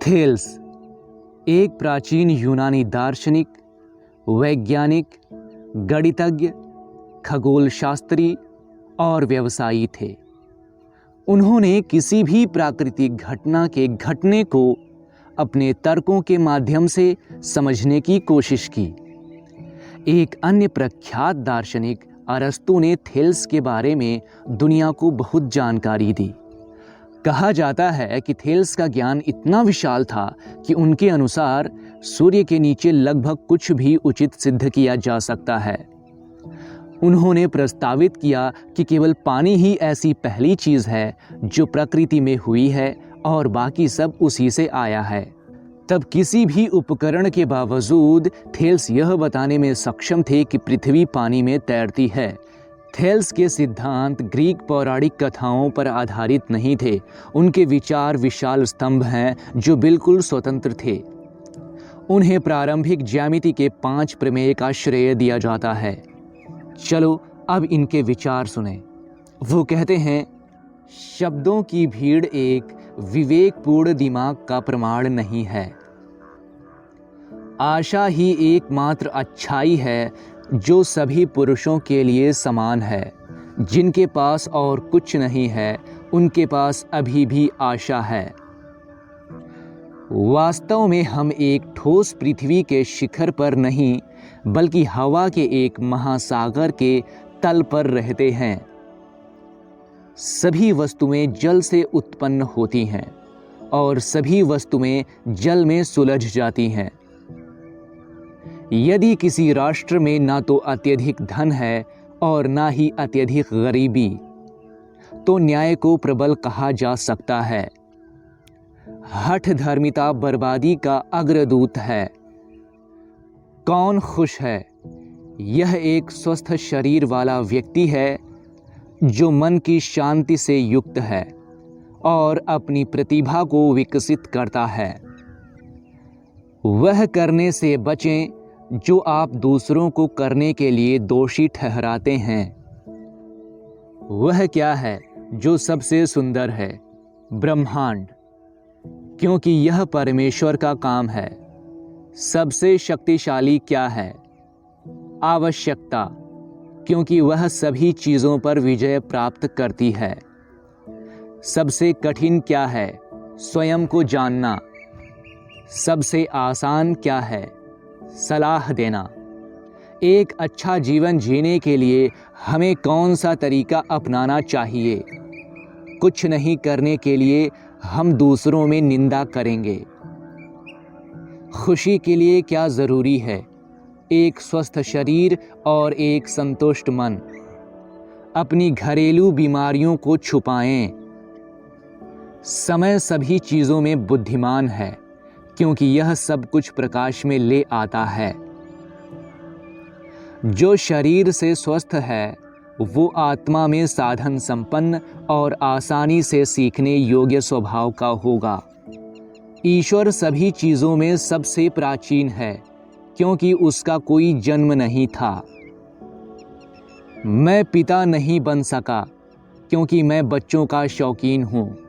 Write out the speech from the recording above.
Thales एक प्राचीन यूनानी दार्शनिक, वैज्ञानिक, गणितज्ञ, खगोल शास्त्री और व्यवसायी थे। उन्होंने किसी भी प्राकृतिक घटना के घटने को अपने तर्कों के माध्यम से समझने की कोशिश की। एक अन्य प्रख्यात दार्शनिक अरस्तु ने थेल्स के बारे में दुनिया को बहुत जानकारी दी। कहा जाता है कि थेल्स का ज्ञान इतना विशाल था कि उनके अनुसार सूर्य के नीचे लगभग कुछ भी उचित सिद्ध किया जा सकता है। उन्होंने प्रस्तावित किया कि केवल पानी ही ऐसी पहली चीज़ है जो प्रकृति में हुई है और बाकी सब उसी से आया है। तब किसी भी उपकरण के बावजूद थेल्स यह बताने में सक्षम थे कि पृथ्वी पानी में तैरती है। थेल्स के सिद्धांत ग्रीक पौराणिक कथाओं पर आधारित नहीं थे। उनके विचार विशाल स्तंभ हैं जो बिल्कुल स्वतंत्र थे। उन्हें प्रारंभिक ज्यामिति के 5 प्रमेय का श्रेय दिया जाता है। चलो अब इनके विचार सुने। वो कहते हैं, शब्दों की भीड़ एक विवेकपूर्ण दिमाग का प्रमाण नहीं है। आशा ही एकमात्र अच्छाई है जो सभी पुरुषों के लिए समान है। जिनके पास और कुछ नहीं है, उनके पास अभी भी आशा है। वास्तव में हम एक ठोस पृथ्वी के शिखर पर नहीं, बल्कि हवा के एक महासागर के तल पर रहते हैं। सभी वस्तुएं जल से उत्पन्न होती हैं और सभी वस्तुएं जल में सुलझ जाती हैं। यदि किसी राष्ट्र में ना तो अत्यधिक धन है और ना ही अत्यधिक गरीबी, तो न्याय को प्रबल कहा जा सकता है। हठ धर्मिता बर्बादी का अग्रदूत है। कौन खुश है? यह एक स्वस्थ शरीर वाला व्यक्ति है जो मन की शांति से युक्त है और अपनी प्रतिभा को विकसित करता है। वह करने से बचें जो आप दूसरों को करने के लिए दोषी ठहराते हैं। वह क्या है जो सबसे सुंदर है? ब्रह्मांड, क्योंकि यह परमेश्वर का काम है। सबसे शक्तिशाली क्या है? आवश्यकता, क्योंकि वह सभी चीज़ों पर विजय प्राप्त करती है। सबसे कठिन क्या है? स्वयं को जानना। सबसे आसान क्या है? सलाह देना। एक अच्छा जीवन जीने के लिए हमें कौन सा तरीका अपनाना चाहिए? कुछ नहीं करने के लिए हम दूसरों में निंदा करेंगे। खुशी के लिए क्या ज़रूरी है? एक स्वस्थ शरीर और एक संतुष्ट मन। अपनी घरेलू बीमारियों को छुपाएं। समय सभी चीज़ों में बुद्धिमान है, क्योंकि यह सब कुछ प्रकाश में ले आता है। जो शरीर से स्वस्थ है वो आत्मा में साधन संपन्न और आसानी से सीखने योग्य स्वभाव का होगा। ईश्वर सभी चीज़ों में सबसे प्राचीन है, क्योंकि उसका कोई जन्म नहीं था। मैं पिता नहीं बन सका, क्योंकि मैं बच्चों का शौकीन हूँ।